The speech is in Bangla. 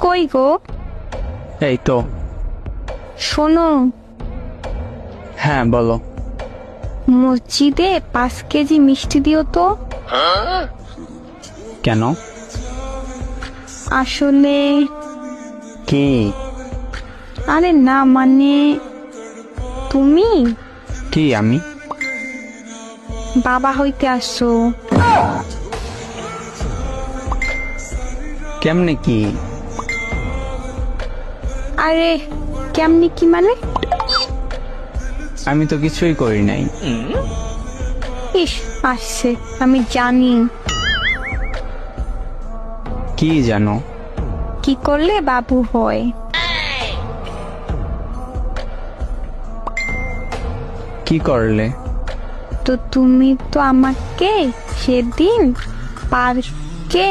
কই গো? এই তো। শোনো, হ্যাঁ বলো। মসজিদে 5 কেজি মিষ্টি দিও তো। কেন? আসলে কি? আরে না, মানে তুমি কি আমি? বাবা হইতে আসছো। কেমনে কি? আরে কেমনি কি মানে? আমি তো কিছুই করি নাই। ইস, আসছে, আমি জানি। কি জানো? কি করলে বাবু হয়। কি করলে? তো তুমি তো আমাকে সেদিন পার্কে